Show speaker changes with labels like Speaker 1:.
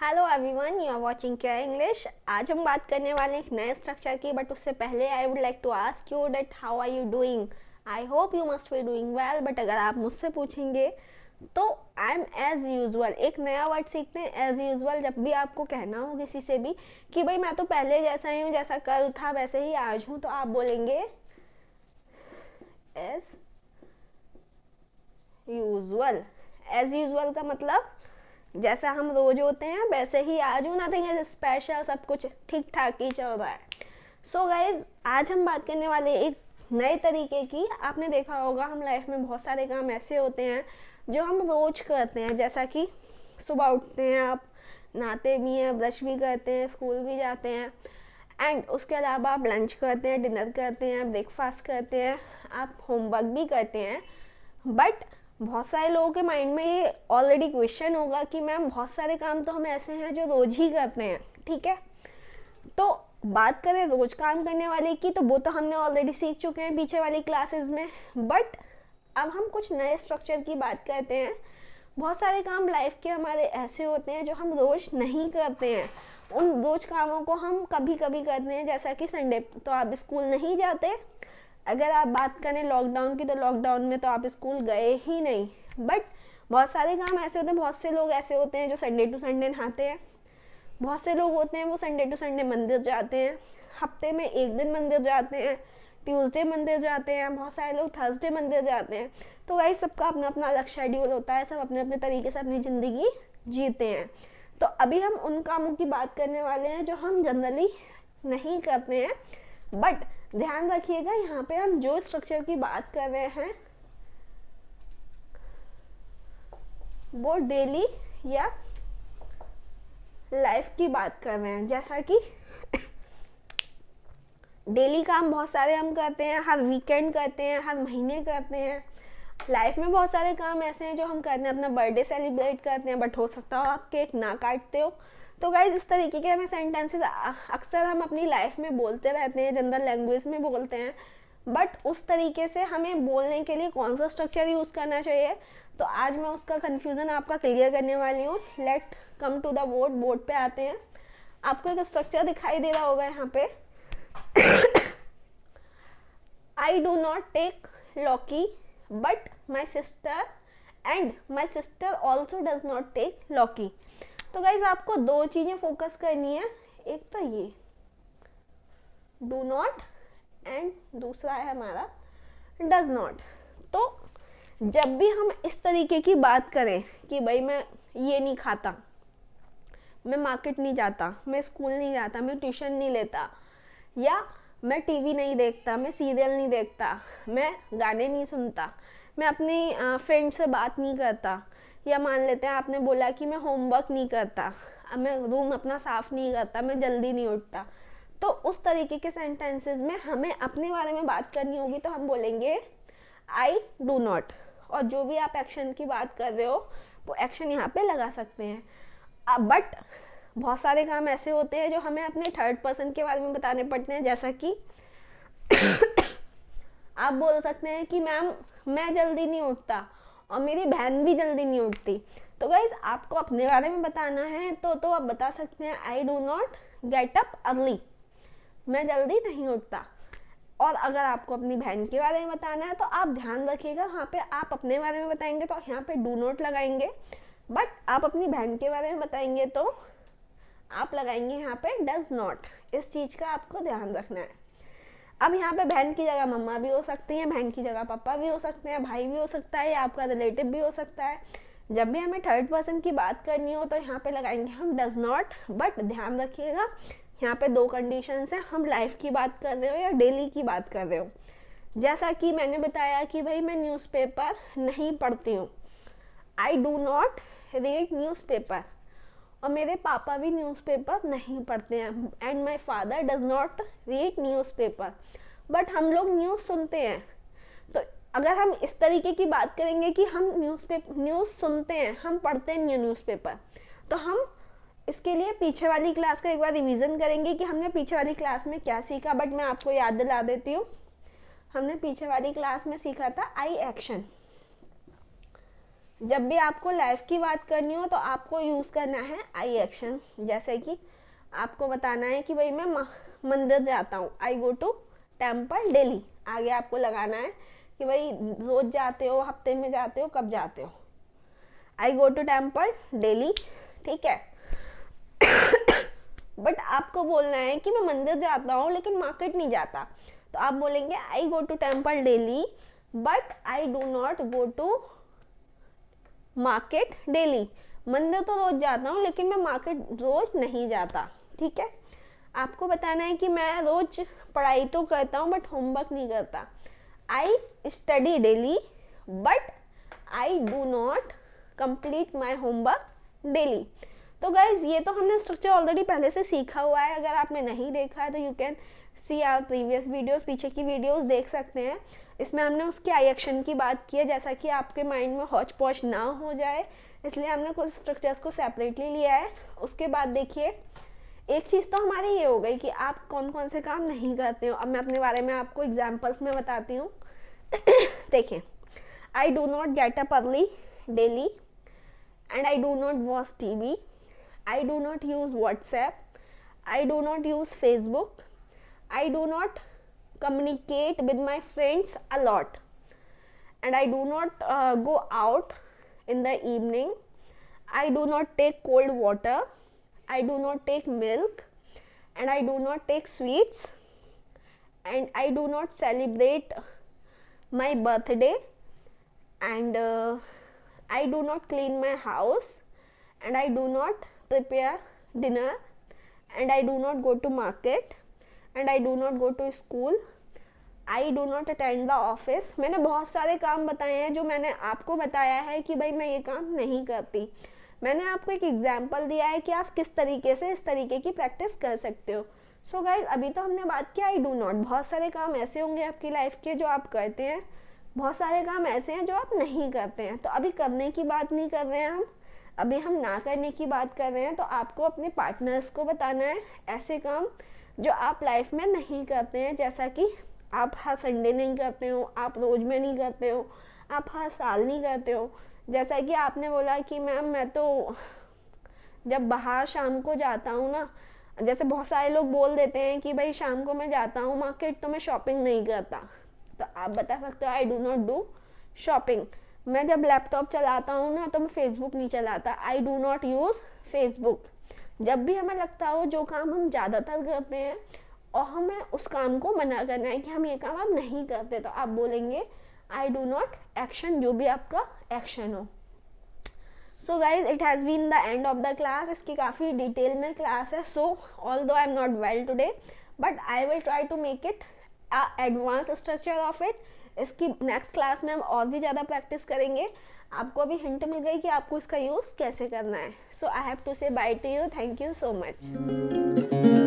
Speaker 1: Hello everyone, you are watching क्या English. आज हम बात करने वाले हैं एक नए स्ट्रक्चर की, बट उससे पहले I would like to ask you that how are you doing. I hope you must be doing well, but अगर आप मुझसे पूछेंगे तो आई एम एज यूजल। एक नया वर्ड सीखते हैं, एज यूजल। जब भी आपको कहना हो किसी से भी कि भाई मैं तो पहले जैसा ही हूँ, जैसा कल था वैसे ही आज हूँ, तो आप बोलेंगे एज यूजल। एज यूजल का मतलब जैसा हम रोज होते हैं वैसे ही आज हूँ, नथिंग इज स्पेशल, सब कुछ ठीक ठाक ही चल रहा है। सो गाइज, आज हम बात करने वाले एक नए तरीके की। आपने देखा होगा हम लाइफ में बहुत सारे काम ऐसे होते हैं जो हम रोज करते हैं, जैसा कि सुबह उठते हैं, आप नहाते भी हैं, ब्रश भी करते हैं, स्कूल भी जाते हैं, एंड उसके अलावा आप लंच करते हैं, डिनर करते हैं, ब्रेकफास्ट करते हैं, आप होमवर्क भी करते हैं। बट बहुत सारे लोगों के माइंड में ये ऑलरेडी क्वेश्चन होगा कि मैम बहुत सारे काम तो हम ऐसे हैं जो रोज ही करते हैं, ठीक है। तो बात करें रोज काम करने वाले की, तो वो तो हमने ऑलरेडी सीख चुके हैं पीछे वाली क्लासेस में। बट अब हम कुछ नए स्ट्रक्चर की बात करते हैं। बहुत सारे काम लाइफ के हमारे ऐसे होते हैं जो हम रोज नहीं करते हैं। उन रोज कामों को हम कभी कभी करते हैं, जैसा कि संडे तो आप स्कूल नहीं जाते। अगर आप बात करें लॉकडाउन की, तो लॉकडाउन में तो आप स्कूल गए ही नहीं। बट बहुत सारे काम ऐसे होते हैं, बहुत से लोग ऐसे होते हैं जो संडे टू संडे नहाते हैं। बहुत से लोग होते हैं वो संडे टू संडे मंदिर जाते हैं, हफ्ते में एक दिन मंदिर जाते हैं, ट्यूसडे मंदिर जाते हैं, बहुत सारे लोग थर्सडे मंदिर जाते हैं। तो गाइस, सबका अपना अपना अलग शेड्यूल होता है, सब अपने अपने तरीके से अपनी ज़िंदगी जीते हैं। तो अभी हम उन कामों की बात करने वाले हैं जो हम जनरली नहीं करते हैं। बट ध्यान रखिएगा, यहाँ पे हम जो स्ट्रक्चर की बात कर रहे हैं वो डेली या लाइफ की बात कर रहे हैं। जैसा कि डेली काम बहुत सारे हम करते हैं, हर वीकेंड करते हैं, हर महीने करते हैं। लाइफ में बहुत सारे काम ऐसे हैं जो हम करते हैं, अपना बर्थडे सेलिब्रेट करते हैं, बट हो सकता हो आप केक ना काटते हो। तो गाइज, इस तरीके के हमें सेंटेंसेस अक्सर हम अपनी लाइफ में बोलते रहते हैं, जनरल लैंग्वेज में बोलते हैं। बट उस तरीके से हमें बोलने के लिए कौन सा स्ट्रक्चर यूज़ करना चाहिए, तो आज मैं उसका कन्फ्यूज़न आपका क्लियर करने वाली हूँ। Let come to the board पे आते हैं। आपको एक स्ट्रक्चर दिखाई दे रहा होगा यहाँ पे। I do not take lauki but my sister and my sister also does not take lauki. तो गाइज, आपको दो चीज़ें फोकस करनी है। एक तो ये डू नॉट, एंड दूसरा है हमारा डज नॉट। तो जब भी हम इस तरीके की बात करें कि भाई मैं ये नहीं खाता, मैं मार्केट नहीं जाता, मैं स्कूल नहीं जाता, मैं ट्यूशन नहीं लेता, या मैं टीवी नहीं देखता, मैं सीरियल नहीं देखता, मैं गाने नहीं सुनता, मैं अपनी फ्रेंड से बात नहीं करता, या मान लेते हैं आपने बोला कि मैं होमवर्क नहीं करता, मैं रूम अपना साफ नहीं करता, मैं जल्दी नहीं उठता। तो उस तरीके के सेंटेंसेस में हमें अपने बारे में बात करनी होगी, तो हम बोलेंगे आई डू नॉट। और जो भी आप एक्शन की बात कर रहे हो वो एक्शन यहाँ पे लगा सकते हैं। बट बहुत सारे काम ऐसे होते हैं जो हमें अपने थर्ड पर्सन के बारे में बताने पड़ते हैं, जैसा कि आप बोल सकते हैं कि मैम मैं जल्दी नहीं उठता और मेरी बहन भी जल्दी नहीं उठती। तो गाइज, आपको अपने बारे में बताना है तो आप बता सकते हैं आई do not get up early, मैं जल्दी नहीं उठता। और अगर आपको अपनी बहन के बारे में बताना है तो आप ध्यान रखिएगा, वहाँ पे आप अपने बारे में बताएंगे तो यहाँ पे डू नॉट लगाएंगे, बट आप अपनी बहन के बारे में बताएंगे तो आप लगाएंगे यहाँ पे डज नॉट। इस चीज़ का आपको ध्यान रखना है। अब यहाँ पे बहन की जगह मम्मा भी हो सकती है, बहन की जगह पापा भी हो सकते हैं, भाई भी हो सकता है, या आपका रिलेटिव भी हो सकता है। जब भी हमें थर्ड पर्सन की बात करनी हो तो यहाँ पे लगाएंगे हम डज नॉट। बट ध्यान रखिएगा, यहाँ पे दो कंडीशंस हैं, हम लाइफ की बात कर रहे हो या डेली की बात कर रहे हो। जैसा कि मैंने बताया कि भाई मैं न्यूज़पेपर नहीं पढ़ती हूँ, आई डू नॉट रीड न्यूज़पेपर, और मेरे पापा भी न्यूज़पेपर नहीं पढ़ते हैं, and my father does not read newspaper. But हम लोग न्यूज़ सुनते हैं। तो अगर हम इस तरीके की बात करेंगे कि हम न्यूज़ सुनते हैं, हम पढ़ते नहीं न्यूज़पेपर, तो हम इसके लिए पीछे वाली क्लास का एक बार रिवीजन करेंगे कि हमने पीछे वाली क्लास में क्या सीखा। बट मैं आपको याद दिला देती हूँ, हमने पीछे वाली क्लास में सीखा था आई एक्शन। जब भी आपको लाइफ की बात करनी हो तो आपको यूज़ करना है आई एक्शन। जैसे कि आपको बताना है कि भाई मैं मंदिर जाता हूँ, आई गो टू टेम्पल डेली। आगे आपको लगाना है कि भाई रोज जाते हो, हफ्ते में जाते हो, कब जाते हो। आई गो टू टेम्पल डेली, ठीक है। बट आपको बोलना है कि मैं मंदिर जाता हूँ लेकिन मार्केट नहीं जाता, तो आप बोलेंगे I go to temple daily but I do not go to market daily. मंदिर तो रोज जाता हूँ लेकिन मैं मार्केट रोज नहीं जाता, ठीक है। आपको बताना है कि मैं रोज पढ़ाई तो करता हूँ बट होमवर्क नहीं करता। I study daily but I do not complete my homework daily. तो गाइज ये तो हमने स्ट्रक्चर ऑलरेडी पहले से सीखा हुआ है। अगर आपने नहीं देखा है तो you can see our previous videos, पीछे की वीडियोस देख सकते हैं। इसमें हमने उसके आई एक्शन की बात की है, जैसा कि आपके माइंड में हौच पौच ना हो जाए, इसलिए हमने कुछ स्ट्रक्चर्स को सेपरेटली लिया है। उसके बाद देखिए, एक चीज़ तो हमारी ये हो गई कि आप कौन कौन से काम नहीं करते हो। अब मैं अपने बारे में आपको एग्जाम्पल्स में बताती हूँ। देखें, आई do not get up early daily and I do not watch TV. I do not use WhatsApp. I do not use Facebook. I do not communicate with my friends a lot. And I do not go out in the evening. I do not take cold water. I do not take milk. And I do not take sweets. And I do not celebrate my birthday. And I do not clean my house. And I do not prepare dinner, and I do not go to market, and I do not go to school. I do not attend the office. मैंने बहुत सारे काम बताए हैं जो मैंने आपको बताया है कि भाई मैं ये काम नहीं करती। मैंने आपको एक एग्जाम्पल दिया है कि आप किस तरीके से इस तरीके की प्रैक्टिस कर सकते हो। सो गाइज, अभी तो हमने बात की आई डू नॉट। बहुत सारे काम ऐसे होंगे आपकी लाइफ के जो आप करते हैं, बहुत सारे काम ऐसे हैं जो आप नहीं करते हैं। तो अभी करने की बात नहीं कर रहे हैं हम, अभी हम ना करने की बात कर रहे हैं। तो आपको अपने पार्टनर्स को बताना है ऐसे काम जो आप लाइफ में नहीं करते हैं, जैसा कि आप हर संडे नहीं करते हो, आप रोज में नहीं करते हो, आप हर साल नहीं करते हो। जैसा कि आपने बोला कि मैम मैं तो जब बाहर शाम को जाता हूँ ना, जैसे बहुत सारे लोग बोल देते हैं कि भाई शाम को मैं जाता हूँ मार्केट तो मैं शॉपिंग नहीं करता, तो आप बता सकते हो आई डू नॉट डू शॉपिंग। मैं जब लैपटॉप चलाता हूँ ना तो मैं फेसबुक नहीं चलाता, आई डू नॉट यूज़ फेसबुक। जब भी हमें लगता हो जो काम हम ज़्यादातर करते हैं और हमें उस काम को मना करना है कि हम ये काम अब नहीं करते, तो आप बोलेंगे आई डू नॉट एक्शन, जो भी आपका एक्शन हो। So guys, it has been the end of the class. इसकी काफ़ी डिटेल में क्लास है। So although I am not well today but I will try to make it advance structure of it. इसकी next class में हम और भी ज़्यादा प्रैक्टिस करेंगे। आपको अभी हिंट मिल गई कि आपको इसका यूज़ कैसे करना है। सो आई हैव टू से by two you. Thank you so much.